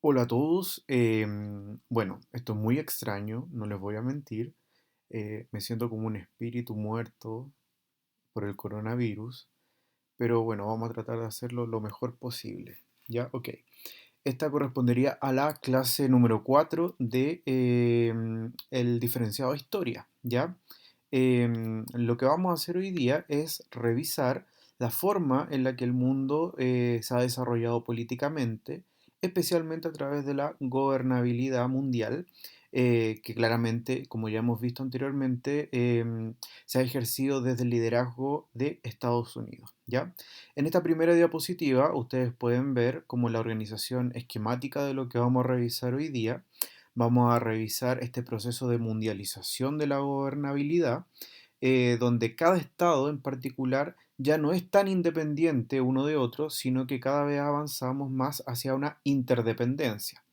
Hola a todos. Bueno, esto es muy extraño, no les voy a mentir. Me siento como un espíritu muerto por el coronavirus, pero bueno, vamos a tratar de hacerlo lo mejor posible. ¿Ya? Ok. Esta correspondería a la clase número 4 de el diferenciado de historia. ¿Ya? Lo que vamos a hacer hoy día es revisar la forma en la que el mundo se ha desarrollado políticamente, especialmente a través de la gobernabilidad mundial, que claramente, como ya hemos visto anteriormente, se ha ejercido desde el liderazgo de Estados Unidos. ¿Ya? En esta primera diapositiva ustedes pueden ver como la organización esquemática de lo que vamos a revisar hoy día. Vamos a revisar este proceso de mundialización de la gobernabilidad, donde cada estado en particular ya no es tan independiente uno de otro, sino que cada vez avanzamos más hacia una interdependencia.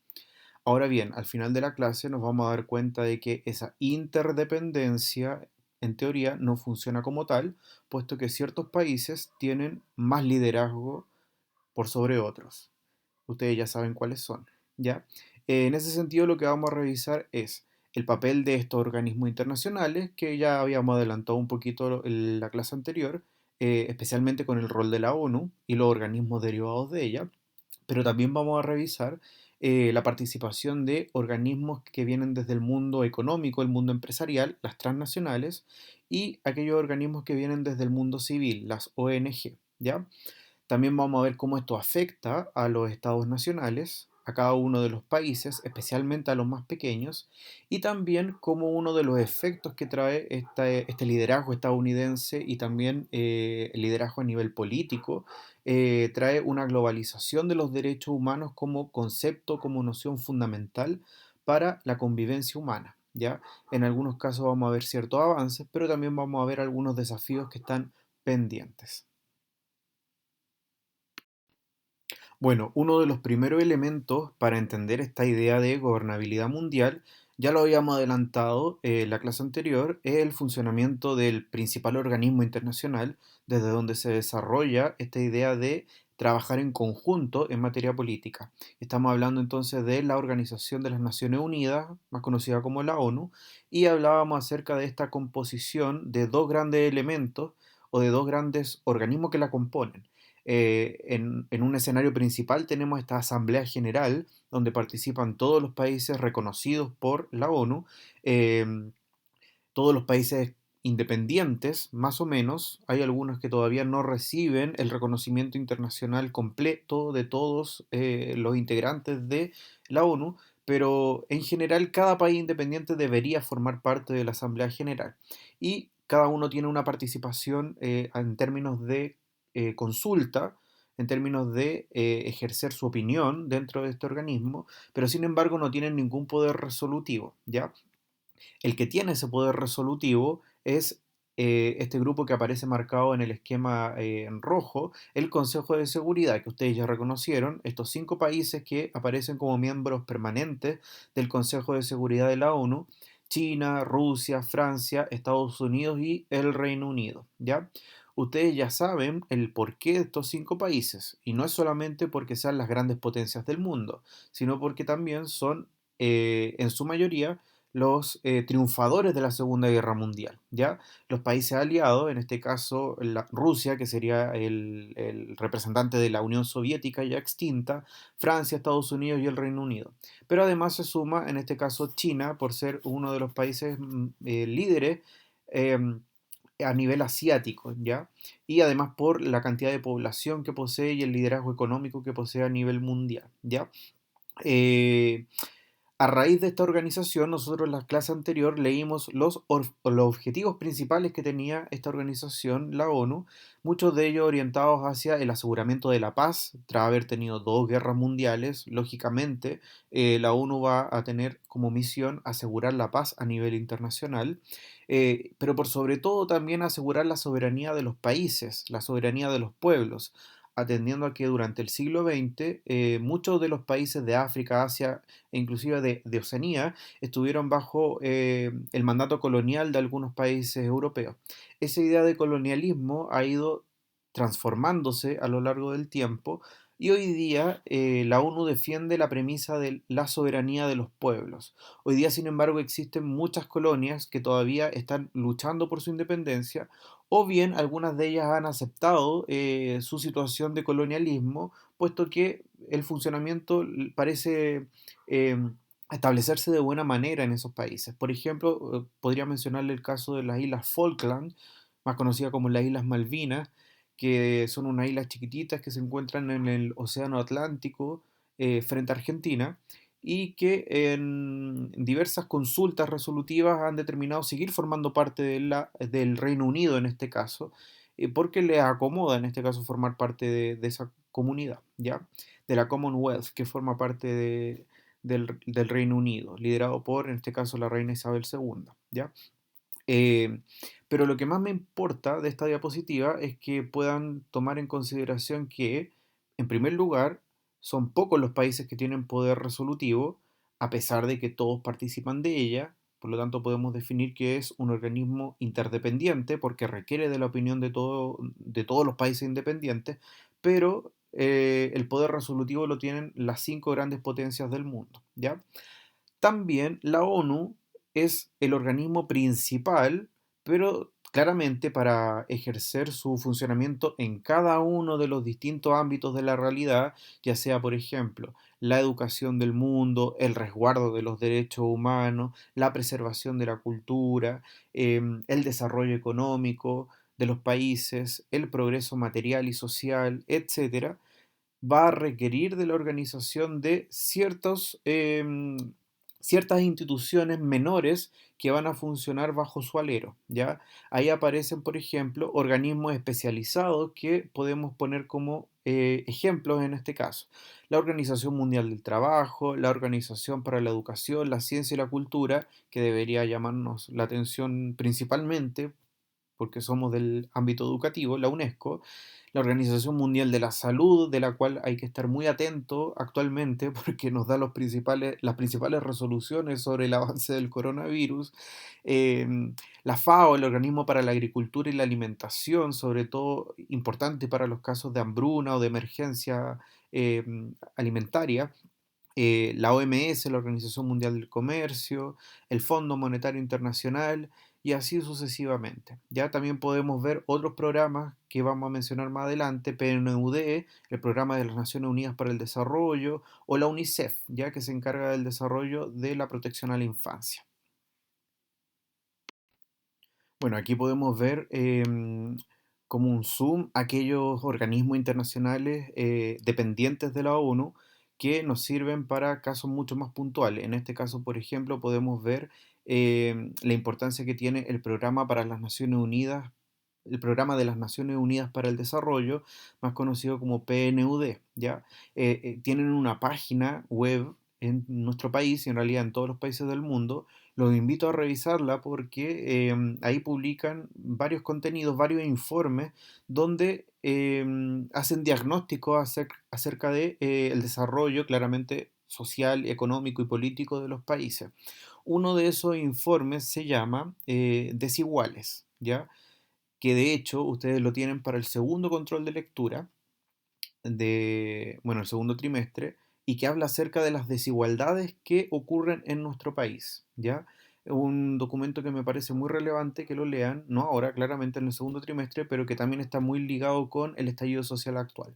Ahora bien, al final de la clase nos vamos a dar cuenta de que esa interdependencia, en teoría, no funciona como tal, puesto que ciertos países tienen más liderazgo por sobre otros. Ustedes ya saben cuáles son, ¿ya? En ese sentido, lo que vamos a revisar es el papel de estos organismos internacionales, que ya habíamos adelantado un poquito en la clase anterior, especialmente con el rol de la ONU y los organismos derivados de ella, pero también vamos a revisar la participación de organismos que vienen desde el mundo económico, el mundo empresarial, las transnacionales, y aquellos organismos que vienen desde el mundo civil, las ONG, ¿ya? También vamos a ver cómo esto afecta a los estados nacionales, a cada uno de los países, especialmente a los más pequeños, y también cómo uno de los efectos que trae este liderazgo estadounidense y también el liderazgo a nivel político, trae una globalización de los derechos humanos como concepto, como noción fundamental para la convivencia humana. ¿Ya? En algunos casos vamos a ver ciertos avances, pero también vamos a ver algunos desafíos que están pendientes. Bueno, uno de los primeros elementos para entender esta idea de gobernabilidad mundial, ya lo habíamos adelantado en la clase anterior, es el funcionamiento del principal organismo internacional desde donde se desarrolla esta idea de trabajar en conjunto en materia política. Estamos hablando entonces de la Organización de las Naciones Unidas, más conocida como la ONU, y hablábamos acerca de esta composición de dos grandes elementos o de dos grandes organismos que la componen. En un escenario principal tenemos esta Asamblea General, donde participan todos los países reconocidos por la ONU, eh, todos los países independientes, más o menos. Hay algunos que todavía no reciben el reconocimiento internacional completo de todos los integrantes de la ONU, pero en general cada país independiente debería formar parte de la Asamblea General. Y cada uno tiene una participación en términos de consulta, en términos de ejercer su opinión dentro de este organismo, pero sin embargo no tienen ningún poder resolutivo, ¿ya? El que tiene ese poder resolutivo es este grupo que aparece marcado en el esquema en rojo, el Consejo de Seguridad, que ustedes ya reconocieron, estos cinco países que aparecen como miembros permanentes del Consejo de Seguridad de la ONU: China, Rusia, Francia, Estados Unidos y el Reino Unido, ¿ya? Ustedes ya saben el porqué de estos cinco países, y no es solamente porque sean las grandes potencias del mundo, sino porque también son, en su mayoría, los triunfadores de la Segunda Guerra Mundial, ¿ya? Los países aliados, en este caso Rusia, que sería el representante de la Unión Soviética ya extinta, Francia, Estados Unidos y el Reino Unido. Pero además se suma, en este caso, China, por ser uno de los países líderes eh, a nivel asiático, ¿ya? Y además por la cantidad de población que posee y el liderazgo económico que posee a nivel mundial, ¿ya? Eh, a raíz de esta organización, nosotros en la clase anterior leímos los objetivos principales que tenía esta organización, la ONU, muchos de ellos orientados hacia el aseguramiento de la paz. Tras haber tenido dos guerras mundiales, lógicamente la ONU va a tener como misión asegurar la paz a nivel internacional, pero por sobre todo también asegurar la soberanía de los países, la soberanía de los pueblos, atendiendo a que durante el siglo XX muchos de los países de África, Asia e inclusive de Oceanía estuvieron bajo el mandato colonial de algunos países europeos. Esa idea de colonialismo ha ido transformándose a lo largo del tiempo, Y hoy día la ONU defiende la premisa de la soberanía de los pueblos. Hoy día, sin embargo, existen muchas colonias que todavía están luchando por su independencia, o bien algunas de ellas han aceptado su situación de colonialismo, puesto que el funcionamiento parece eh, establecerse de buena manera en esos países. Por ejemplo, podría mencionarle el caso de las Islas Falkland, más conocidas como las Islas Malvinas, que son unas islas chiquititas que se encuentran en el Océano Atlántico frente a Argentina y que en diversas consultas resolutivas han determinado seguir formando parte del Reino Unido en este caso, porque les acomoda en este caso formar parte de esa comunidad, ¿ya? De la Commonwealth, que forma parte del Reino Unido, liderado por, en este caso, la reina Isabel II, ¿ya? Eh, pero lo que más me importa de esta diapositiva es que puedan tomar en consideración que, en primer lugar, son pocos los países que tienen poder resolutivo, a pesar de que todos participan de ella. Por lo tanto, podemos definir que es un organismo interdependiente porque requiere de la opinión de todos los países independientes, pero el poder resolutivo lo tienen las cinco grandes potencias del mundo, ¿ya? También la ONU es el organismo principal, pero claramente para ejercer su funcionamiento en cada uno de los distintos ámbitos de la realidad, ya sea, por ejemplo, la educación del mundo, el resguardo de los derechos humanos, la preservación de la cultura, el desarrollo económico de los países, el progreso material y social, etcétera, va a requerir de la organización de ciertas instituciones menores que van a funcionar bajo su alero, ¿ya? Ahí aparecen, por ejemplo, organismos especializados que podemos poner como ejemplos en este caso. La Organización Mundial del Trabajo, la Organización para la Educación, la Ciencia y la Cultura, que debería llamarnos la atención principalmente porque somos del ámbito educativo, la UNESCO, la Organización Mundial de la Salud, de la cual hay que estar muy atento actualmente porque nos da las principales resoluciones sobre el avance del coronavirus, eh, la FAO, el Organismo para la Agricultura y la Alimentación, sobre todo importante para los casos de hambruna o de emergencia eh, alimentaria, la OMS, la Organización Mundial del Comercio, el Fondo Monetario Internacional y así sucesivamente. Ya también podemos ver otros programas que vamos a mencionar más adelante, PNUD, el Programa de las Naciones Unidas para el Desarrollo, o la UNICEF, ya que se encarga del desarrollo de la protección a la infancia. Bueno, aquí podemos ver como un zoom aquellos organismos internacionales dependientes de la ONU que nos sirven para casos mucho más puntuales. En este caso, por ejemplo, podemos ver la importancia que tiene el programa para las Naciones Unidas, el programa de las Naciones Unidas para el Desarrollo, más conocido como PNUD, ¿ya? Tienen una página web en nuestro país y en realidad en todos los países del mundo. Los invito a revisarla porque ahí publican varios contenidos, varios informes donde hacen diagnósticos acerca de el desarrollo claramente social, económico y político de los países. Uno de esos informes se llama Desiguales, ¿ya? Que de hecho ustedes lo tienen para el segundo control de lectura bueno, el segundo trimestre, y que habla acerca de las desigualdades que ocurren en nuestro país, ¿ya? Un documento que me parece muy relevante que lo lean, no ahora, claramente en el segundo trimestre, pero que también está muy ligado con el estallido social actual.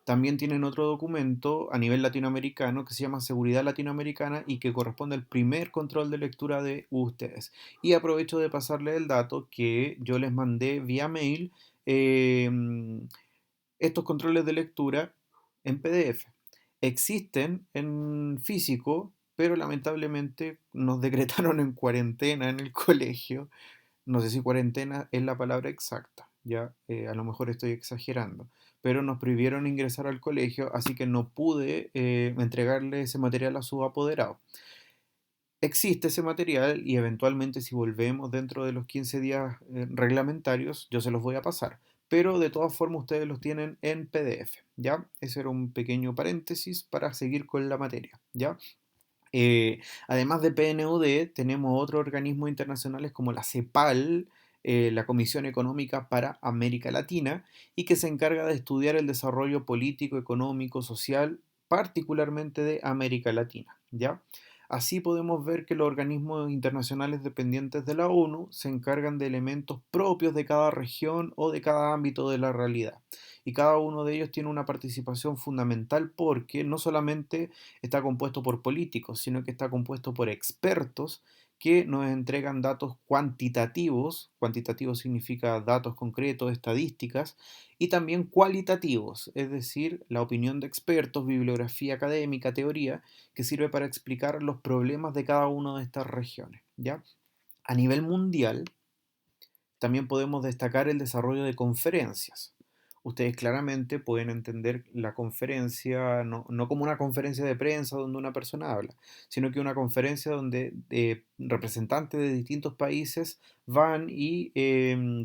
También tienen otro documento a nivel latinoamericano que se llama Seguridad Latinoamericana y que corresponde al primer control de lectura de ustedes. Y aprovecho de pasarles el dato que yo les mandé vía mail. eh, Estos controles de lectura en PDF existen en físico, pero lamentablemente nos decretaron en cuarentena en el colegio. No sé si cuarentena es la palabra exacta, ya a lo mejor estoy exagerando, pero nos prohibieron ingresar al colegio, así que no pude entregarle ese material a su apoderado. Existe ese material y eventualmente si volvemos dentro de los 15 días reglamentarios, yo se los voy a pasar. Pero de todas formas ustedes los tienen en PDF, ¿ya? Ese era un pequeño paréntesis para seguir con la materia, ¿ya? Además de PNUD, tenemos otros organismos internacionales como la CEPAL, la Comisión Económica para América Latina y que se encarga de estudiar el desarrollo político, económico, social, particularmente de América Latina, ¿ya? Así podemos ver que los organismos internacionales dependientes de la ONU se encargan de elementos propios de cada región o de cada ámbito de la realidad. Y cada uno de ellos tiene una participación fundamental porque no solamente está compuesto por políticos, sino que está compuesto por expertos que nos entregan datos cuantitativos, cuantitativo significa datos concretos, estadísticas, y también cualitativos, es decir, la opinión de expertos, bibliografía académica, teoría, que sirve para explicar los problemas de cada una de estas regiones, ¿ya? A nivel mundial, también podemos destacar el desarrollo de conferencias. Ustedes claramente pueden entender la conferencia no como una conferencia de prensa donde una persona habla, sino que una conferencia donde representantes de distintos países van y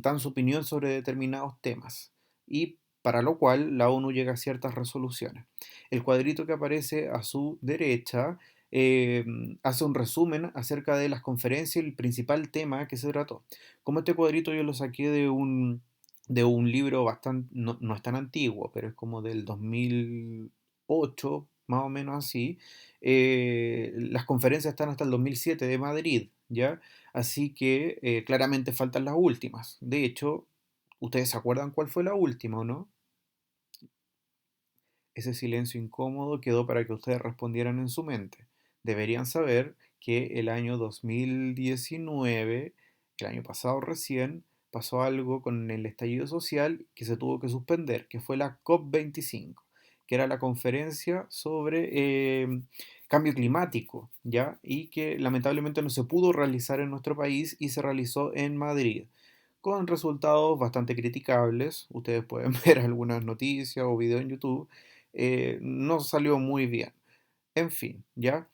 dan su opinión sobre determinados temas. Y para lo cual la ONU llega a ciertas resoluciones. El cuadrito que aparece a su derecha eh, hace un resumen acerca de las conferencias y el principal tema que se trató. Como este cuadrito yo lo saqué de un libro bastante, no es tan antiguo, pero es como del 2008, más o menos así. Las conferencias están hasta el 2007 de Madrid, ¿ya? Así que claramente faltan las últimas. De hecho, ¿ustedes se acuerdan cuál fue la última o no? Ese silencio incómodo quedó para que ustedes respondieran en su mente. Deberían saber que el año 2019, el año pasado recién, pasó algo con el estallido social que se tuvo que suspender, que fue la COP25, que era la conferencia sobre cambio climático, ¿ya? Y que lamentablemente no se pudo realizar en nuestro país y se realizó en Madrid con resultados bastante criticables. Ustedes pueden ver algunas noticias o videos en YouTube. No salió muy bien. En fin, ¿ya?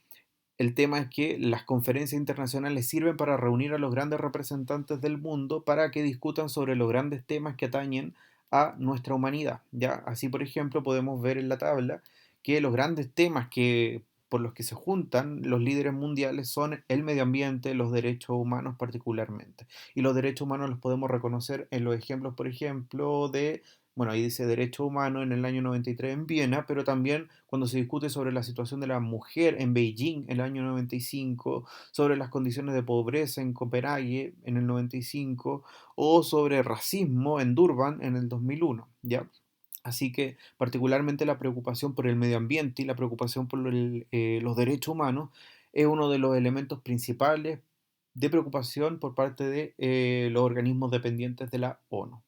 El tema es que las conferencias internacionales sirven para reunir a los grandes representantes del mundo para que discutan sobre los grandes temas que atañen a nuestra humanidad, ¿ya? Así, por ejemplo, podemos ver en la tabla que los grandes temas por los que se juntan los líderes mundiales son el medio ambiente, los derechos humanos particularmente. Y los derechos humanos los podemos reconocer en los ejemplos, por ejemplo, bueno, ahí dice derecho humano en el año 93 en Viena, pero también cuando se discute sobre la situación de la mujer en Beijing en el año 95, sobre las condiciones de pobreza en Copenhague en el 95 o sobre racismo en Durban en el 2001, ¿ya? Así que particularmente la preocupación por el medio ambiente y la preocupación por los derechos humanos es uno de los elementos principales de preocupación por parte de los organismos dependientes de la ONU.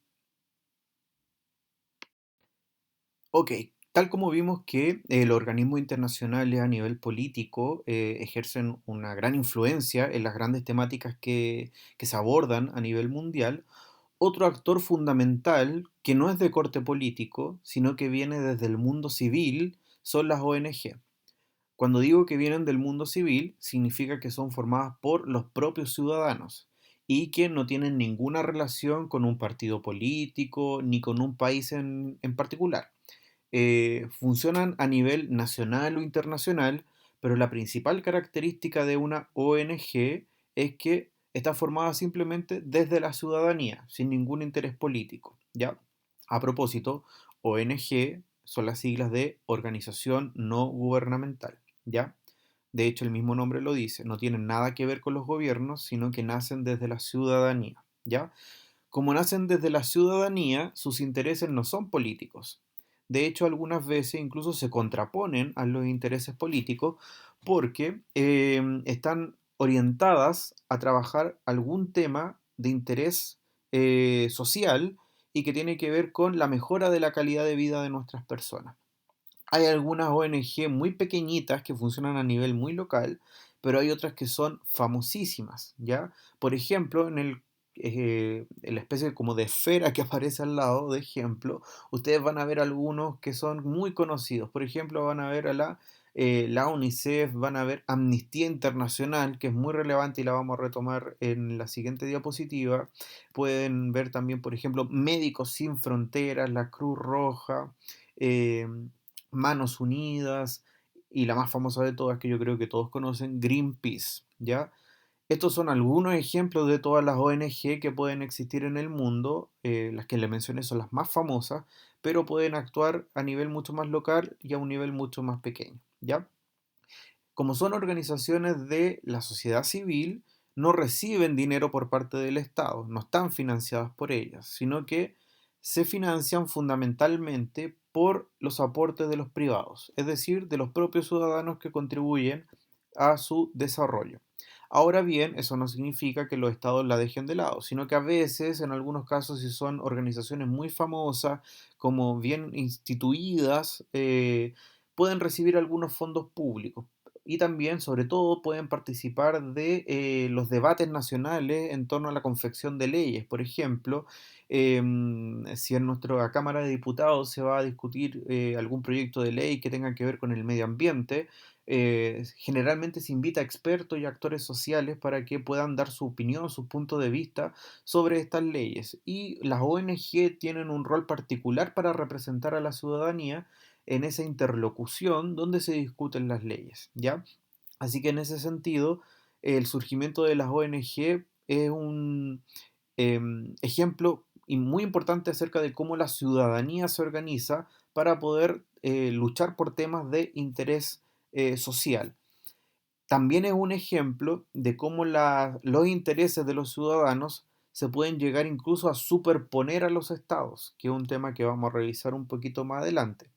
Ok, tal como vimos que los organismos internacionales a nivel político ejercen una gran influencia en las grandes temáticas que se abordan a nivel mundial, otro actor fundamental que no es de corte político, sino que viene desde el mundo civil, son las ONG. Cuando digo que vienen del mundo civil, significa que son formadas por los propios ciudadanos y que no tienen ninguna relación con un partido político ni con un país en particular. Funcionan a nivel nacional o internacional, pero la principal característica de una ONG es que está formada simplemente desde la ciudadanía, sin ningún interés político, ¿ya? A propósito, ONG son las siglas de Organización No Gubernamental, ¿ya? De hecho, el mismo nombre lo dice, no tienen nada que ver con los gobiernos, sino que nacen desde la ciudadanía, ¿ya? Como nacen desde la ciudadanía, sus intereses no son políticos. De hecho, algunas veces incluso se contraponen a los intereses políticos porque están orientadas a trabajar algún tema de interés social y que tiene que ver con la mejora de la calidad de vida de nuestras personas. Hay algunas ONG muy pequeñitas que funcionan a nivel muy local, pero hay otras que son famosísimas, ¿ya? Por ejemplo, en la especie como de esfera que aparece al lado, de ejemplo, ustedes van a ver algunos que son muy conocidos. Por ejemplo, van a ver la UNICEF, van a ver Amnistía Internacional, que es muy relevante y la vamos a retomar en la siguiente diapositiva. Pueden ver también, por ejemplo, Médicos Sin Fronteras, la Cruz Roja. eh, Manos Unidas y la más famosa de todas que yo creo que todos conocen, Greenpeace, ¿ya? Estos son algunos ejemplos de todas las ONG que pueden existir en el mundo. Las que le mencioné son las más famosas, pero pueden actuar a nivel mucho más local y a un nivel mucho más pequeño, ¿ya? Como son organizaciones de la sociedad civil, no reciben dinero por parte del Estado, no están financiadas por ellas, sino que se financian fundamentalmente por los aportes de los privados, es decir, de los propios ciudadanos que contribuyen a su desarrollo. Ahora bien, eso no significa que los estados la dejen de lado, sino que a veces, en algunos casos, si son organizaciones muy famosas, como bien instituidas, pueden recibir algunos fondos públicos y también, sobre todo, pueden participar de los debates nacionales en torno a la confección de leyes. Por ejemplo, si en nuestra Cámara de Diputados se va a discutir algún proyecto de ley que tenga que ver con el medio ambiente, generalmente se invita a expertos y actores sociales para que puedan dar su opinión, su punto de vista sobre estas leyes. Y las ONG tienen un rol particular para representar a la ciudadanía en esa interlocución donde se discuten las leyes, ¿ya? Así que en ese sentido, el surgimiento de las ONG es un ejemplo y muy importante acerca de cómo la ciudadanía se organiza para poder luchar por temas de interés social. También es un ejemplo de cómo los intereses de los ciudadanos se pueden llegar incluso a superponer a los estados, que es un tema que vamos a revisar un poquito más adelante.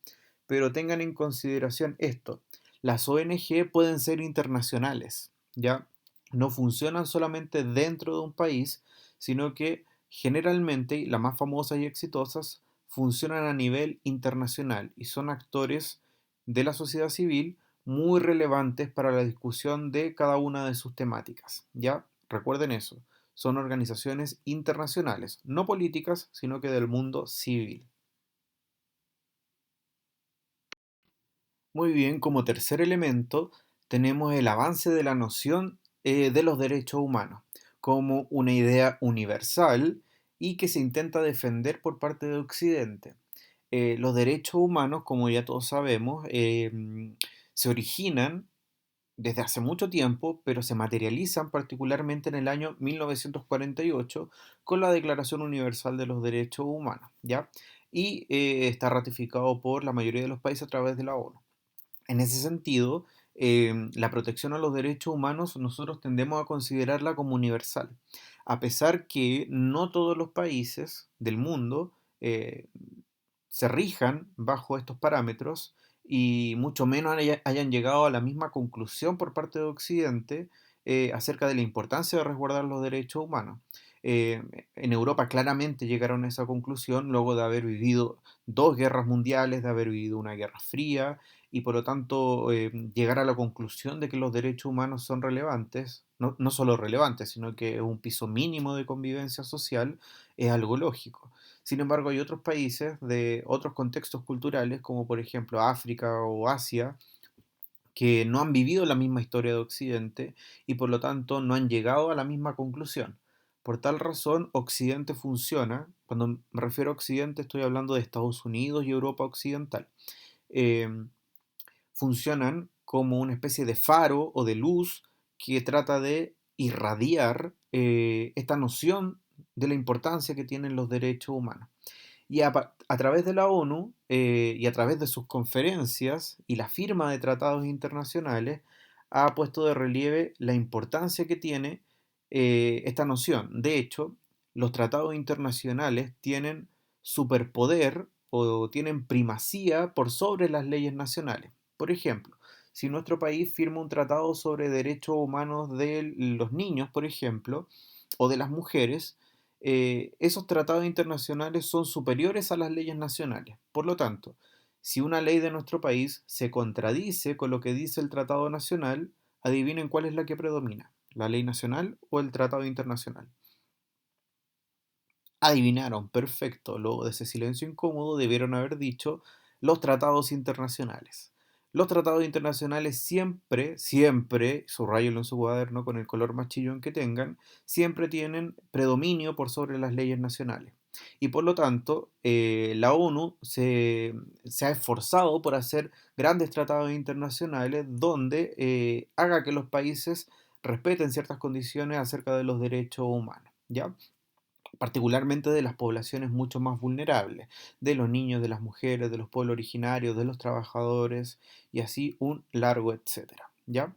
Pero tengan en consideración esto, las ONG pueden ser internacionales, ¿ya? No funcionan solamente dentro de un país, sino que generalmente, las más famosas y exitosas, funcionan a nivel internacional y son actores de la sociedad civil muy relevantes para la discusión de cada una de sus temáticas. ¿Ya? Recuerden eso. Son organizaciones internacionales, no políticas, sino que del mundo civil. Muy bien, como tercer elemento tenemos el avance de la noción de los derechos humanos como una idea universal y que se intenta defender por parte de Occidente. Los derechos humanos, como ya todos sabemos, se originan desde hace mucho tiempo, pero se materializan particularmente en el año 1948 con la Declaración Universal de los Derechos Humanos, ¿ya? Y está ratificado por la mayoría de los países a través de la ONU. En ese sentido, la protección a los derechos humanos nosotros tendemos a considerarla como universal, a pesar que no todos los países del mundo se rijan bajo estos parámetros y mucho menos hayan llegado a la misma conclusión por parte de Occidente acerca de la importancia de resguardar los derechos humanos. Eh, en Europa claramente llegaron a esa conclusión luego de haber vivido dos guerras mundiales, de haber vivido una guerra fría y por lo tanto llegar a la conclusión de que los derechos humanos son relevantes, no solo relevantes, sino que es un piso mínimo de convivencia social, es algo lógico. Sin embargo, hay otros países de otros contextos culturales, como por ejemplo África o Asia, que no han vivido la misma historia de Occidente y por lo tanto no han llegado a la misma conclusión. Por tal razón, Occidente funciona, cuando me refiero a Occidente estoy hablando de Estados Unidos y Europa Occidental, eh, funcionan como una especie de faro o de luz que trata de irradiar esta noción de la importancia que tienen los derechos humanos. Y a través de la ONU y a través de sus conferencias y la firma de tratados internacionales ha puesto de relieve la importancia que tiene esta noción. De hecho, los tratados internacionales tienen superpoder o tienen primacía por sobre las leyes nacionales. Por ejemplo, si nuestro país firma un tratado sobre derechos humanos de los niños, por ejemplo, o de las mujeres, esos tratados internacionales son superiores a las leyes nacionales. Por lo tanto, si una ley de nuestro país se contradice con lo que dice el tratado nacional, adivinen cuál es la que predomina, la ley nacional o el tratado internacional. Adivinaron, perfecto. Luego de ese silencio incómodo debieron haber dicho los tratados internacionales. Los tratados internacionales siempre, siempre, subrayenlo en su cuaderno con el color más chillón que tengan, siempre tienen predominio por sobre las leyes nacionales. Y por lo tanto, la ONU se ha esforzado por hacer grandes tratados internacionales donde haga que los países respeten ciertas condiciones acerca de los derechos humanos, ¿ya? Particularmente de las poblaciones mucho más vulnerables, de los niños, de las mujeres, de los pueblos originarios, de los trabajadores y así un largo etcétera, ¿ya?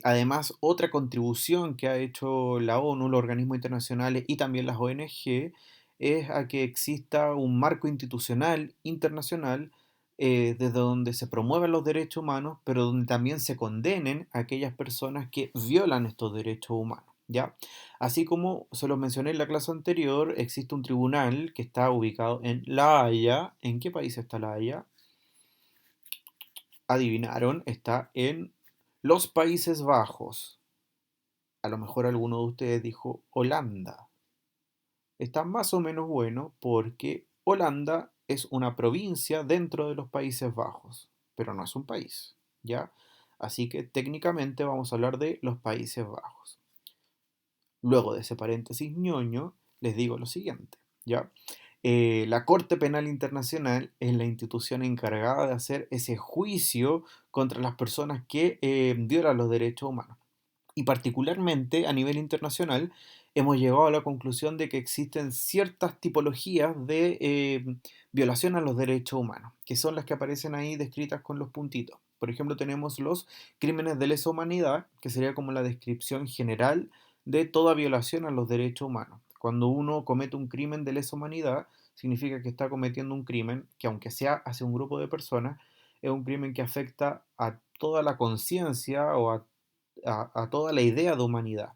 Además, otra contribución que ha hecho la ONU, los organismos internacionales y también las ONG es a que exista un marco institucional internacional desde donde se promuevan los derechos humanos, pero donde también se condenen a aquellas personas que violan estos derechos humanos, ¿ya? Así como se los mencioné en la clase anterior, existe un tribunal que está ubicado en La Haya. ¿En qué país está La Haya? Adivinaron, está en los Países Bajos. A lo mejor alguno de ustedes dijo Holanda. Está más o menos bueno porque Holanda es una provincia dentro de los Países Bajos, pero no es un país, ¿ya? Así que técnicamente vamos a hablar de los Países Bajos. Luego de ese paréntesis ñoño, les digo lo siguiente, ¿ya? La Corte Penal Internacional es la institución encargada de hacer ese juicio contra las personas que violan los derechos humanos. Y particularmente a nivel internacional hemos llegado a la conclusión de que existen ciertas tipologías de violación a los derechos humanos, que son las que aparecen ahí descritas con los puntitos. Por ejemplo, tenemos los crímenes de lesa humanidad, que sería como la descripción general de toda violación a los derechos humanos. Cuando uno comete un crimen de lesa humanidad, significa que está cometiendo un crimen que, aunque sea hacia un grupo de personas, es un crimen que afecta a toda la conciencia o a toda la idea de humanidad.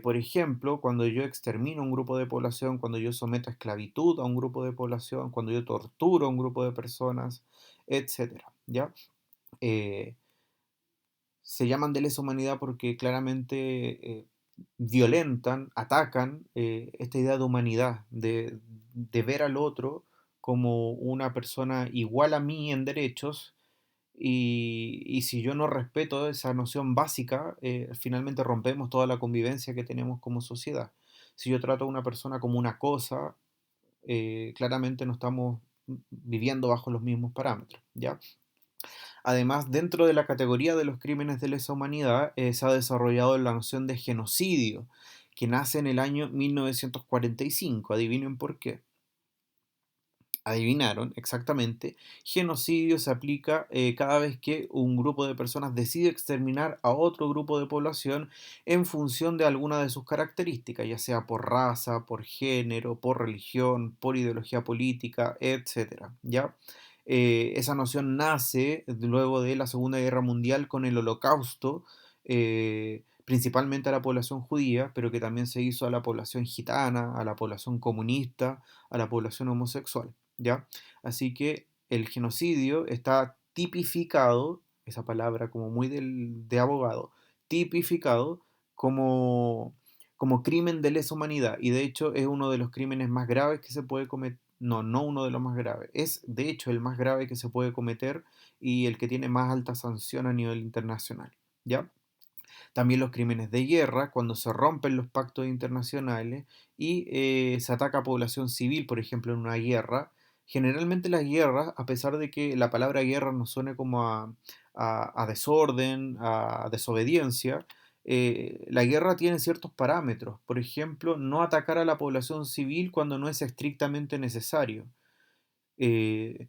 Por ejemplo, cuando yo extermino un grupo de población, cuando yo someto a esclavitud a un grupo de población, cuando yo torturo a un grupo de personas, etcétera, ¿ya? Eh, Se llaman de lesa humanidad porque claramente violentan, atacan esta idea de humanidad, de ver al otro como una persona igual a mí en derechos y si yo no respeto esa noción básica, finalmente rompemos toda la convivencia que tenemos como sociedad. Si yo trato a una persona como una cosa, claramente no estamos viviendo bajo los mismos parámetros, ¿ya? Además, dentro de la categoría de los crímenes de lesa humanidad, se ha desarrollado la noción de genocidio, que nace en el año 1945. Adivinen por qué. Adivinaron exactamente, genocidio se aplica cada vez que un grupo de personas decide exterminar a otro grupo de población en función de alguna de sus características, ya sea por raza, por género, por religión, por ideología política, etcétera, ¿ya? Esa noción nace luego de la Segunda Guerra Mundial con el Holocausto, principalmente a la población judía, pero que también se hizo a la población gitana, a la población comunista, a la población homosexual. ¿Ya? Así que el genocidio está tipificado, esa palabra como muy de abogado, tipificado como, como crimen de lesa humanidad y de hecho es uno de los crímenes más graves que se puede cometer, no, no uno de los más graves, es de hecho el más grave que se puede cometer y el que tiene más alta sanción a nivel internacional, ¿ya? También los crímenes de guerra, cuando se rompen los pactos internacionales y se ataca a población civil, por ejemplo, en una guerra. Generalmente las guerras, a pesar de que la palabra guerra nos suene como a desorden, a desobediencia, la guerra tiene ciertos parámetros. Por ejemplo, no atacar a la población civil cuando no es estrictamente necesario. Eh,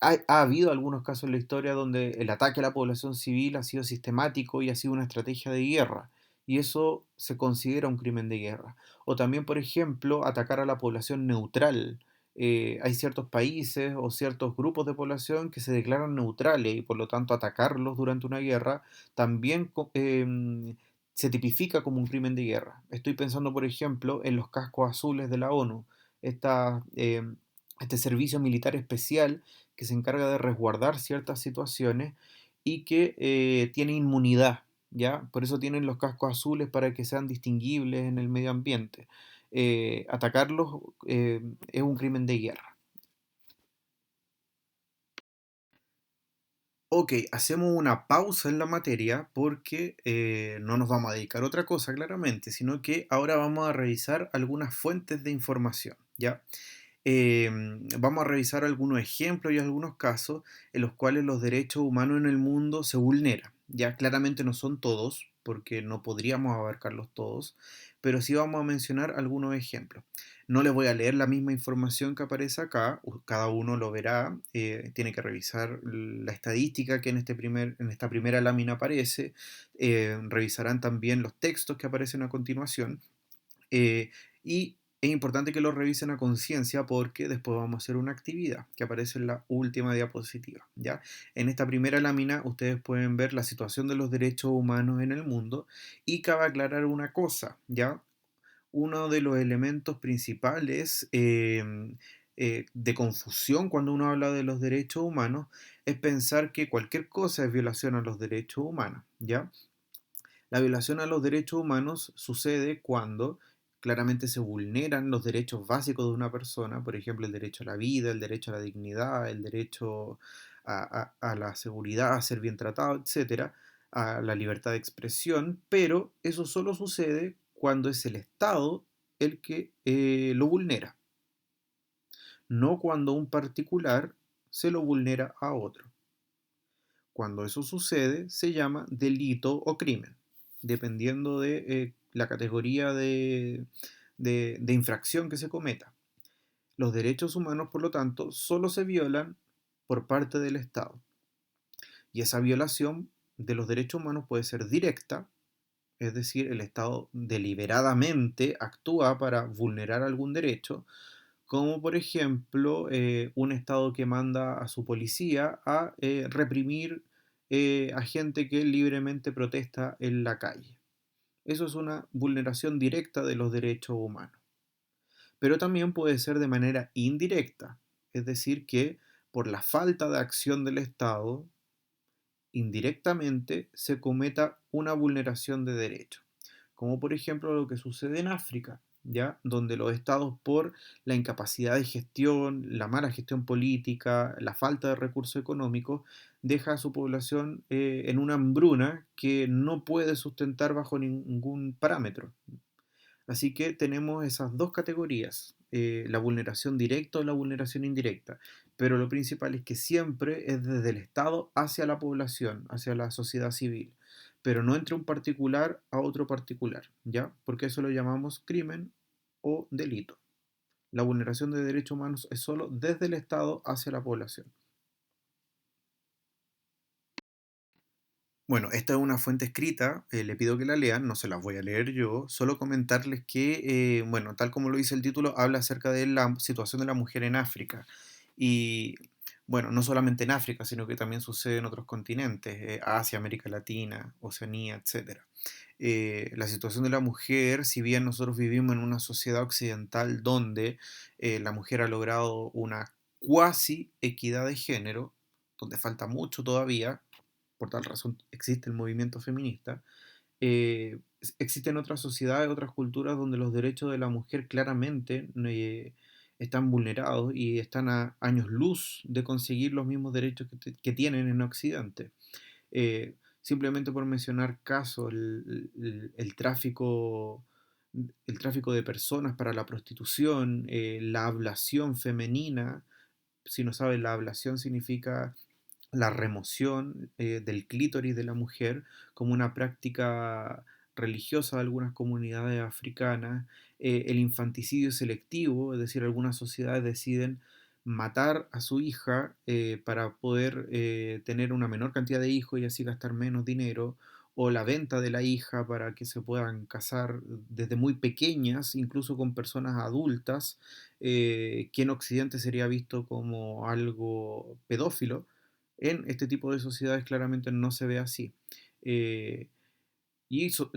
ha habido algunos casos en la historia donde el ataque a la población civil ha sido sistemático y ha sido una estrategia de guerra, y eso se considera un crimen de guerra. O también, por ejemplo, atacar a la población neutral. Hay ciertos países o ciertos grupos de población que se declaran neutrales y por lo tanto atacarlos durante una guerra también se tipifica como un crimen de guerra. Estoy pensando, por ejemplo, en los cascos azules de la ONU, esta, este servicio militar especial que se encarga de resguardar ciertas situaciones y que tiene inmunidad, ¿ya? Por eso tienen los cascos azules para que sean distinguibles en el medio ambiente. Atacarlos es un crimen de guerra. Ok, hacemos una pausa en la materia porque no nos vamos a dedicar a otra cosa, claramente, sino que ahora vamos a revisar algunas fuentes de información, ¿ya? Vamos a revisar algunos ejemplos y algunos casos en los cuales los derechos humanos en el mundo se vulneran, Ya claramente no son todos, porque no podríamos abarcarlos todos, pero sí vamos a mencionar algunos ejemplos. No les voy a leer la misma información que aparece acá, cada uno lo verá, tiene que revisar la estadística que en esta primera lámina aparece, revisarán también los textos que aparecen a continuación, eh, y es importante que lo revisen a conciencia porque después vamos a hacer una actividad que aparece en la última diapositiva, ¿ya? En esta primera lámina ustedes pueden ver la situación de los derechos humanos en el mundo y cabe aclarar una cosa, ¿ya? Uno de los elementos principales de confusión cuando uno habla de los derechos humanos es pensar que cualquier cosa es violación a los derechos humanos, ¿ya? La violación a los derechos humanos sucede cuando claramente se vulneran los derechos básicos de una persona, por ejemplo, el derecho a la vida, el derecho a la dignidad, el derecho a la seguridad, a ser bien tratado, etcétera, a la libertad de expresión, pero eso solo sucede cuando es el Estado el que lo vulnera, no cuando un particular se lo vulnera a otro. Cuando eso sucede, se llama delito o crimen, dependiendo de la categoría de infracción que se cometa. Los derechos humanos, por lo tanto, solo se violan por parte del Estado. Y esa violación de los derechos humanos puede ser directa, es decir, el Estado deliberadamente actúa para vulnerar algún derecho, como por ejemplo un Estado que manda a su policía a reprimir a gente que libremente protesta en la calle. Eso es una vulneración directa de los derechos humanos. Pero también puede ser de manera indirecta, es decir, que por la falta de acción del Estado, indirectamente se cometa una vulneración de derechos, como por ejemplo lo que sucede en África, ¿ya? Donde los estados por la incapacidad de gestión, la mala gestión política, la falta de recursos económicos, deja a su población en una hambruna que no puede sustentar bajo ningún parámetro. Así que tenemos esas dos categorías, la vulneración directa o la vulneración indirecta. Pero lo principal es que siempre es desde el Estado hacia la población, hacia la sociedad civil, pero no entre un particular a otro particular, ¿ya? Porque eso lo llamamos crimen o delito. La vulneración de derechos humanos es solo desde el Estado hacia la población. Bueno, esta es una fuente escrita, le pido que la lean, no se las voy a leer yo, solo comentarles que, bueno, tal como lo dice el título, habla acerca de la situación de la mujer en África. Y, bueno, no solamente en África, sino que también sucede en otros continentes, Asia, América Latina, Oceanía, etcétera. La situación de la mujer, si bien nosotros vivimos en una sociedad occidental donde la mujer ha logrado una cuasi equidad de género, donde falta mucho todavía, por tal razón existe el movimiento feminista, existen otras sociedades, otras culturas donde los derechos de la mujer claramente están vulnerados y están a años luz de conseguir los mismos derechos que tienen en Occidente. Simplemente por mencionar casos, el tráfico de personas para la prostitución, la ablación femenina. Si no saben, la ablación significa la remoción del clítoris de la mujer como una práctica religiosa de algunas comunidades africanas, el infanticidio selectivo, es decir, algunas sociedades deciden matar a su hija para poder tener una menor cantidad de hijos y así gastar menos dinero, o la venta de la hija para que se puedan casar desde muy pequeñas, incluso con personas adultas, que en Occidente sería visto como algo pedófilo. En este tipo de sociedades claramente no se ve así. Eh,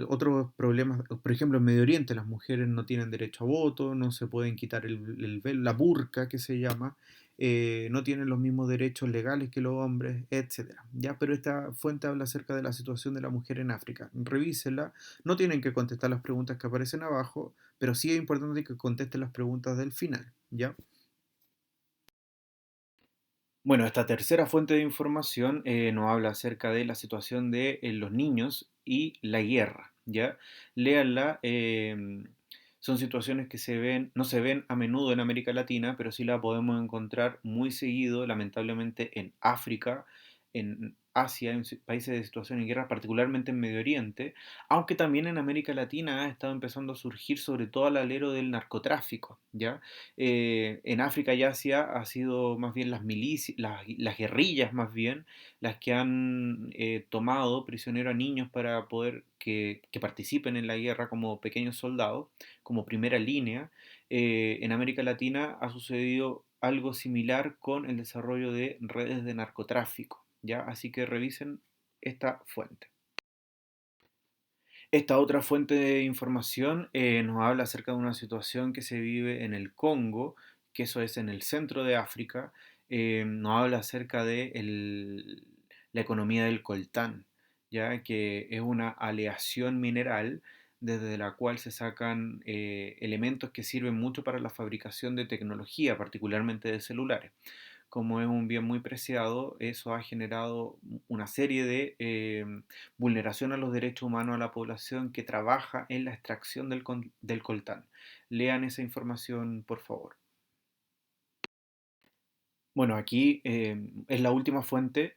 Otros problemas, por ejemplo, en Medio Oriente las mujeres no tienen derecho a voto, no se pueden quitar el velo, la burka que se llama, no tienen los mismos derechos legales que los hombres, etcétera. ¿Ya? Pero esta fuente habla acerca de la situación de la mujer en África. Revísenla, no tienen que contestar las preguntas que aparecen abajo, pero sí es importante que contesten las preguntas del final. ¿Ya? Bueno, esta tercera fuente de información nos habla acerca de la situación de los niños y la guerra, ¿ya? Léanla, son situaciones que no se ven a menudo en América Latina, pero sí la podemos encontrar muy seguido, lamentablemente, en África, en Asia, en países de situación de guerra, particularmente en Medio Oriente, aunque también en América Latina ha estado empezando a surgir, sobre todo al alero del narcotráfico, ¿ya? En África y Asia ha sido más bien las milicias, las guerrillas más bien, las que han tomado prisionero a niños para poder que participen en la guerra como pequeños soldados, como primera línea. En América Latina ha sucedido algo similar con el desarrollo de redes de narcotráfico, ¿ya? Así que revisen esta fuente. Esta otra fuente de información nos habla acerca de una situación que se vive en el Congo, que eso es en el centro de África. Nos habla acerca de la economía del coltán, ya que es una aleación mineral desde la cual se sacan elementos que sirven mucho para la fabricación de tecnología, particularmente de celulares. Como es un bien muy preciado, eso ha generado una serie de vulneración a los derechos humanos a la población que trabaja en la extracción del coltán. Lean esa información, por favor. Bueno, aquí es la última fuente.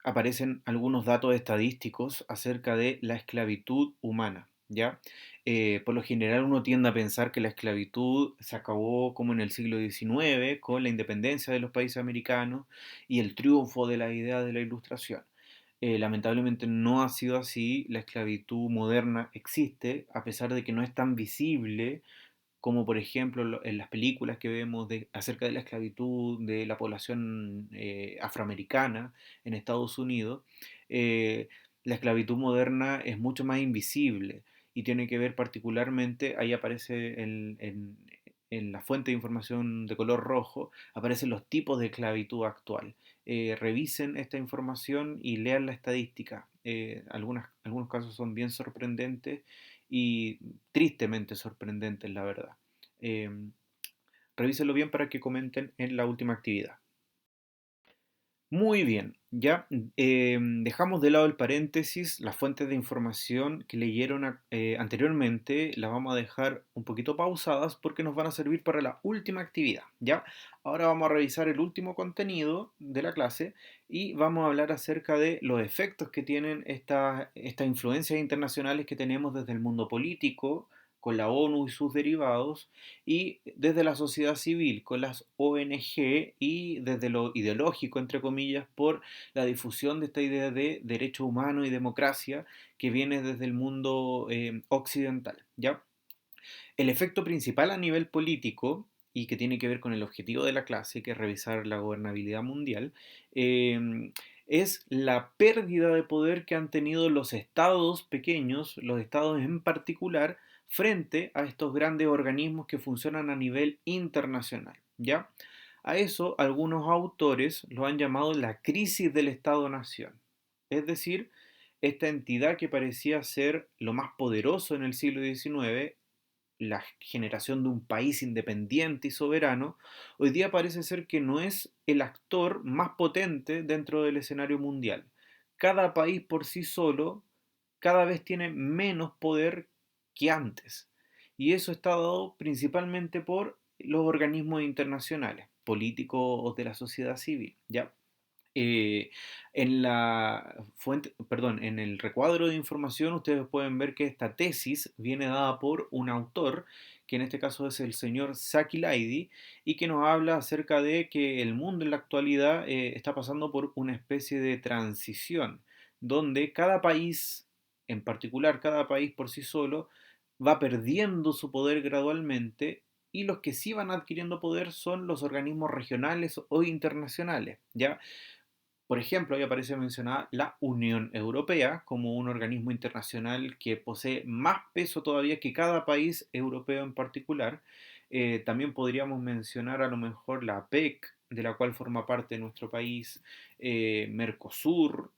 Aparecen algunos datos estadísticos acerca de la esclavitud humana, ¿ya? Por lo general uno tiende a pensar que la esclavitud se acabó como en el siglo XIX con la independencia de los países americanos y el triunfo de la idea de la ilustración. Lamentablemente no ha sido así. La esclavitud moderna existe, a pesar de que no es tan visible como por ejemplo en las películas que vemos acerca de la esclavitud de la población afroamericana en Estados Unidos. eh, la esclavitud moderna es mucho más invisible y tiene que ver particularmente, ahí aparece en la fuente de información de color rojo, aparecen los tipos de esclavitud actual. Revisen esta información y lean la estadística. Algunos casos son bien sorprendentes y tristemente sorprendentes, la verdad. Eh, Revísenlo bien para que comenten en la última actividad. Muy bien, ya dejamos de lado el paréntesis, las fuentes de información que leyeron anteriormente las vamos a dejar un poquito pausadas porque nos van a servir para la última actividad, ¿ya? Ahora vamos a revisar el último contenido de la clase y vamos a hablar acerca de los efectos que tienen estas influencias internacionales que tenemos desde el mundo político, con la ONU y sus derivados, y desde la sociedad civil, con las ONG, y desde lo ideológico, entre comillas, por la difusión de esta idea de derecho humano y democracia que viene desde el mundo occidental, ¿ya? El efecto principal a nivel político, y que tiene que ver con el objetivo de la clase, que es revisar la gobernabilidad mundial, es la pérdida de poder que han tenido los estados pequeños, los estados en particular, frente a estos grandes organismos que funcionan a nivel internacional, ¿ya? A eso algunos autores lo han llamado la crisis del Estado-Nación. Es decir, esta entidad que parecía ser lo más poderoso en el siglo XIX, la generación de un país independiente y soberano, hoy día parece ser que no es el actor más potente dentro del escenario mundial. Cada país por sí solo cada vez tiene menos poder que antes. Y eso está dado principalmente por los organismos internacionales, políticos de la sociedad civil, ¿ya? Eh, en la fuente, perdón, en el recuadro de información ustedes pueden ver que esta tesis viene dada por un autor, que en este caso es el señor Saki Laidi, y que nos habla acerca de que el mundo en la actualidad está pasando por una especie de transición, donde cada país, en particular cada país por sí solo, va perdiendo su poder gradualmente y los que sí van adquiriendo poder son los organismos regionales o internacionales, ¿ya? Por ejemplo, ahí aparece mencionada la Unión Europea como un organismo internacional que posee más peso todavía que cada país europeo en particular. También podríamos mencionar a lo mejor la APEC, de la cual forma parte nuestro país, Mercosur,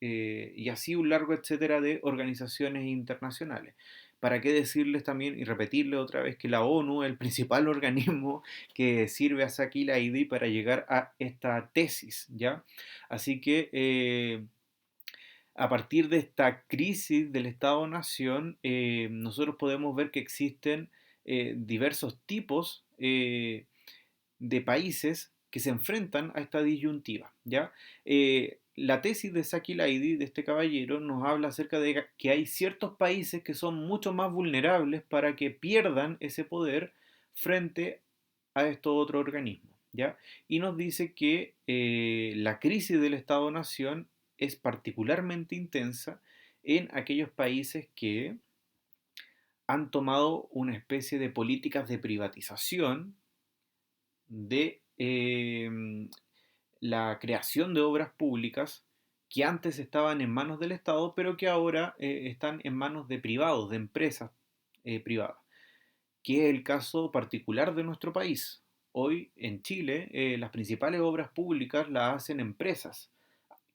y así un largo etcétera de organizaciones internacionales. ¿Para qué decirles también y repetirles otra vez que la ONU es el principal organismo que sirve a Saki Laidi para llegar a esta tesis, ¿ya? Así que a partir de esta crisis del Estado-Nación, nosotros podemos ver que existen diversos tipos de países que se enfrentan a esta disyuntiva, ¿ya? la tesis de Saki Laidi, de este caballero, nos habla acerca de que hay ciertos países que son mucho más vulnerables para que pierdan ese poder frente a estos otros organismos, ¿ya? Y nos dice que la crisis del Estado-Nación es particularmente intensa en aquellos países que han tomado una especie de políticas de privatización de la creación de obras públicas que antes estaban en manos del Estado, pero que ahora están en manos de privados, de empresas privadas, que es el caso particular de nuestro país. Hoy en Chile las principales obras públicas las hacen empresas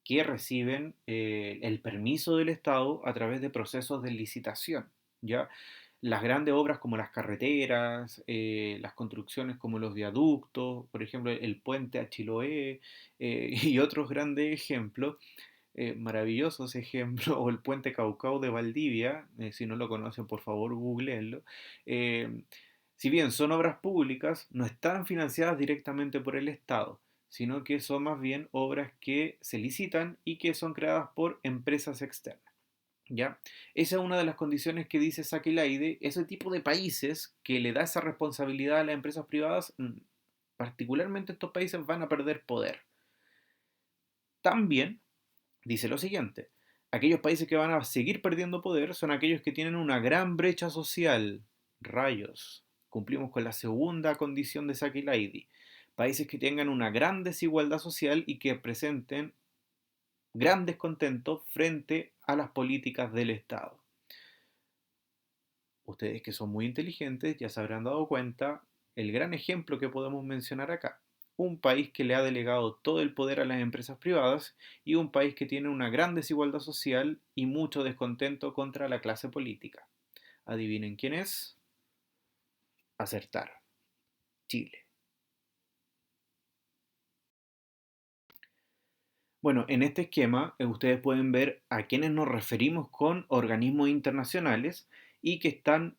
que reciben el permiso del Estado a través de procesos de licitación, ¿ya? Las grandes obras como las carreteras, las construcciones como los viaductos, por ejemplo, el puente a Chiloé y otros grandes ejemplos, maravillosos ejemplos, o el puente Caucao de Valdivia, si no lo conocen, por favor, googleenlo. Eh, si bien son obras públicas, no están financiadas directamente por el Estado, sino que son más bien obras que se licitan y que son creadas por empresas externas. ¿Ya? Esa es una de las condiciones que dice Sakelaide. Ese tipo de países que le da esa responsabilidad a las empresas privadas, particularmente estos países, van a perder poder. También dice lo siguiente: aquellos países que van a seguir perdiendo poder son aquellos que tienen una gran brecha social. Rayos. Cumplimos con la segunda condición de Sakelaide. Países que tengan una gran desigualdad social y que presenten gran descontento frente a las políticas del Estado. Ustedes que son muy inteligentes ya se habrán dado cuenta el gran ejemplo que podemos mencionar acá. Un país que le ha delegado todo el poder a las empresas privadas y un país que tiene una gran desigualdad social y mucho descontento contra la clase política. ¿Adivinen quién es? Acertar. Chile. Bueno, en este esquema ustedes pueden ver a quiénes nos referimos con organismos internacionales y que están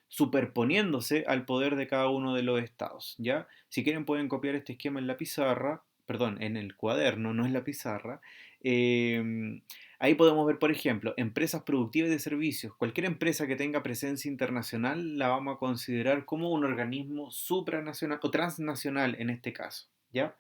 superponiéndose al poder de cada uno de los estados, ¿ya? Si quieren pueden copiar este esquema en la pizarra, perdón, en el cuaderno, no en la pizarra. Ahí podemos ver, por ejemplo, empresas productivas y de servicios. Cualquier empresa que tenga presencia internacional la vamos a considerar como un organismo supranacional o transnacional en este caso, ¿ya?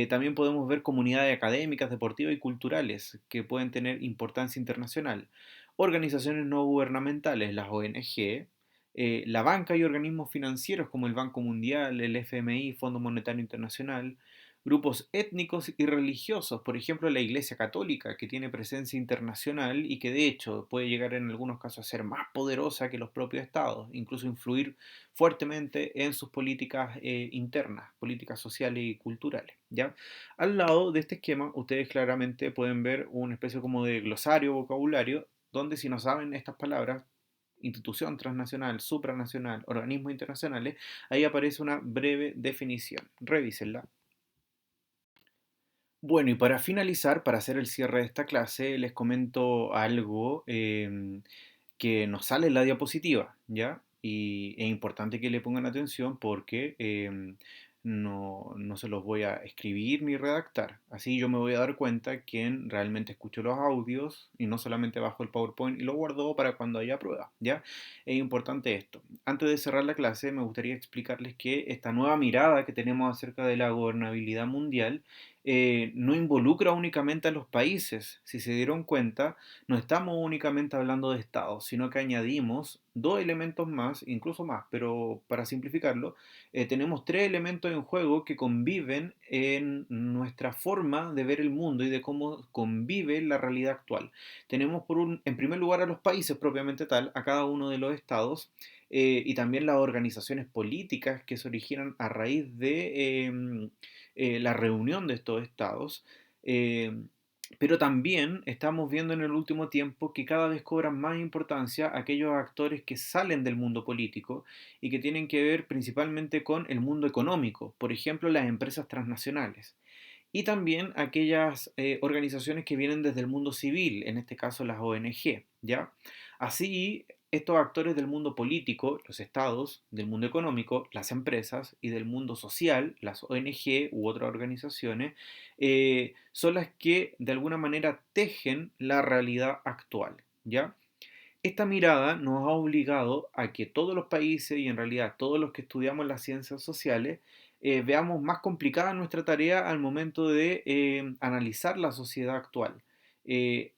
También podemos ver comunidades académicas, deportivas y culturales que pueden tener importancia internacional. Organizaciones no gubernamentales, las ONG, la banca y organismos financieros como el Banco Mundial, el FMI, Fondo Monetario Internacional, grupos étnicos y religiosos, por ejemplo la Iglesia Católica, que tiene presencia internacional y que de hecho puede llegar en algunos casos a ser más poderosa que los propios estados, incluso influir fuertemente en sus políticas internas, políticas sociales y culturales, ¿ya? Al lado de este esquema, ustedes claramente pueden ver una especie como de glosario, vocabulario, donde si no saben estas palabras, institución transnacional, supranacional, organismos internacionales, ahí aparece una breve definición. Revísenla. Bueno, y para finalizar, para hacer el cierre de esta clase, les comento algo que nos sale en la diapositiva, ¿ya? Y es importante que le pongan atención porque no se los voy a escribir ni redactar. Así yo me voy a dar cuenta quién realmente escuchó los audios y no solamente bajo el PowerPoint y lo guardó para cuando haya prueba, ¿ya? Es importante esto. Antes de cerrar la clase, me gustaría explicarles que esta nueva mirada que tenemos acerca de la gobernabilidad mundial no involucra únicamente a los países. Si se dieron cuenta, no estamos únicamente hablando de estados, sino que añadimos dos elementos más, incluso más, pero para simplificarlo, tenemos tres elementos en juego que conviven en nuestra forma de ver el mundo y de cómo convive la realidad actual. Tenemos en primer lugar a los países propiamente tal, a cada uno de los estados, y también las organizaciones políticas que se originan a raíz de la reunión de estos estados. eh, pero también estamos viendo en el último tiempo que cada vez cobran más importancia aquellos actores que salen del mundo político y que tienen que ver principalmente con el mundo económico, por ejemplo las empresas transnacionales. Y también aquellas organizaciones que vienen desde el mundo civil, en este caso las ONG, ¿ya? Así, Estos actores del mundo político, los estados, del mundo económico, las empresas y del mundo social, las ONG u otras organizaciones, son las que de alguna manera tejen la realidad actual, ¿ya? Esta mirada nos ha obligado a que todos los países y en realidad todos los que estudiamos las ciencias sociales veamos más complicada nuestra tarea al momento de analizar la sociedad actual.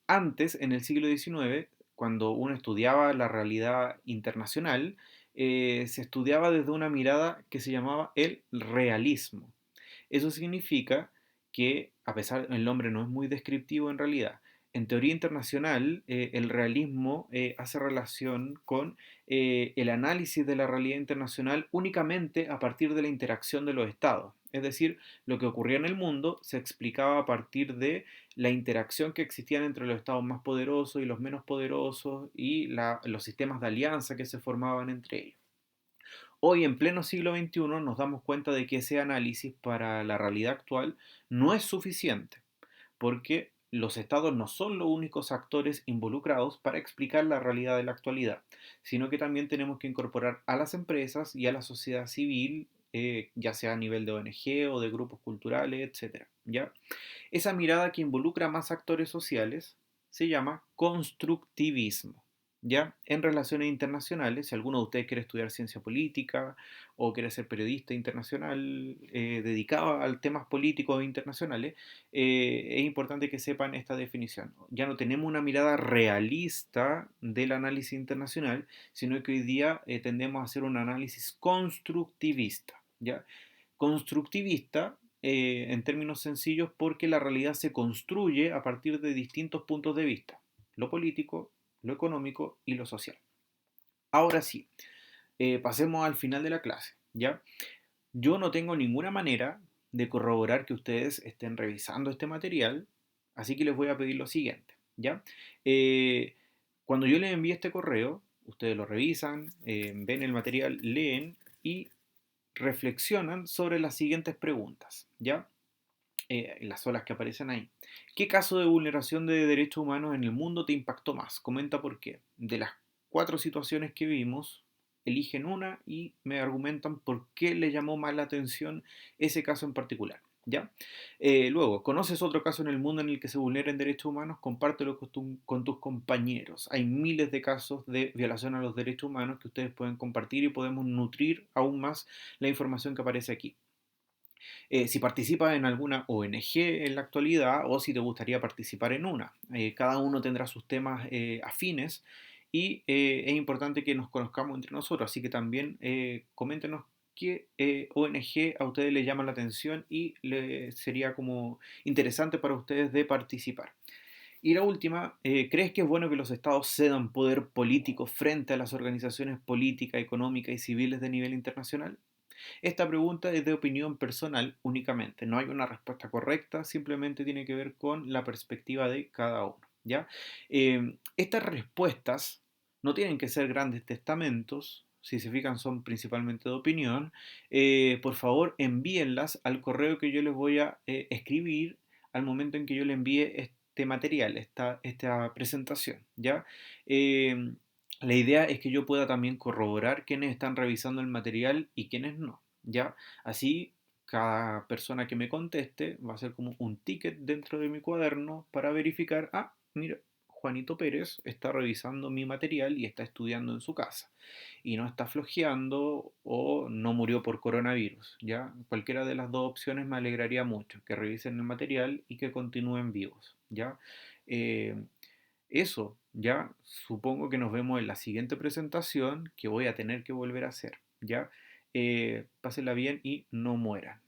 Antes, en el siglo XIX, cuando uno estudiaba la realidad internacional, se estudiaba desde una mirada que se llamaba el realismo. Eso significa que, a pesar, el nombre no es muy descriptivo en realidad, en teoría internacional, el realismo hace relación con el análisis de la realidad internacional únicamente a partir de la interacción de los estados. Es decir, lo que ocurría en el mundo se explicaba a partir de la interacción que existían entre los estados más poderosos y los menos poderosos y los sistemas de alianza que se formaban entre ellos. Hoy, en pleno siglo XXI, nos damos cuenta de que ese análisis para la realidad actual no es suficiente, porque los estados no son los únicos actores involucrados para explicar la realidad de la actualidad, sino que también tenemos que incorporar a las empresas y a la sociedad civil, ya sea a nivel de ONG o de grupos culturales, etcétera, ¿ya? Esa mirada que involucra más actores sociales se llama constructivismo. ¿Ya? En relaciones internacionales, si alguno de ustedes quiere estudiar ciencia política o quiere ser periodista internacional dedicado a temas políticos internacionales, es importante que sepan esta definición. Ya no tenemos una mirada realista del análisis internacional, sino que hoy día tendemos a hacer un análisis constructivista. ¿Ya? Constructivista en términos sencillos porque la realidad se construye a partir de distintos puntos de vista, lo político, lo económico y lo social. Ahora sí, pasemos al final de la clase, ¿ya? Yo no tengo ninguna manera de corroborar que ustedes estén revisando este material, así que les voy a pedir lo siguiente, ¿ya? Eh, Cuando yo les envíe este correo, ustedes lo revisan, ven el material, leen y reflexionan sobre las siguientes preguntas, ¿ya? Las olas que aparecen ahí. ¿Qué caso de vulneración de derechos humanos en el mundo te impactó más? Comenta por qué. De las cuatro situaciones que vimos, eligen una y me argumentan por qué le llamó más la atención ese caso en particular. ¿Ya? Luego, ¿conoces otro caso en el mundo en el que se vulneren derechos humanos? Compártelo con tus compañeros. Hay miles de casos de violación a los derechos humanos que ustedes pueden compartir y podemos nutrir aún más la información que aparece aquí. Si participas en alguna ONG en la actualidad o si te gustaría participar en una. Cada uno tendrá sus temas afines y es importante que nos conozcamos entre nosotros, así que también coméntenos qué ONG a ustedes les llama la atención y sería como interesante para ustedes de participar. Y la última, ¿crees que es bueno que los estados cedan poder político frente a las organizaciones políticas, económicas y civiles de nivel internacional? Esta pregunta es de opinión personal únicamente, no hay una respuesta correcta, simplemente tiene que ver con la perspectiva de cada uno, ¿ya? Estas respuestas no tienen que ser grandes testamentos, si se fijan son principalmente de opinión. Por favor envíenlas al correo que yo les voy a escribir al momento en que yo le envíe este material, esta presentación, ¿ya? Eh, la idea es que yo pueda también corroborar quiénes están revisando el material y quiénes no, ¿ya? Así, cada persona que me conteste va a ser como un ticket dentro de mi cuaderno para verificar, ah, mira, Juanito Pérez está revisando mi material y está estudiando en su casa y no está flojeando o no murió por coronavirus, ¿ya? Cualquiera de las dos opciones me alegraría mucho, que revisen el material y que continúen vivos, ¿ya? Eh, Eso, ya supongo que nos vemos en la siguiente presentación que voy a tener que volver a hacer, ¿ya? Pásenla bien y no mueran.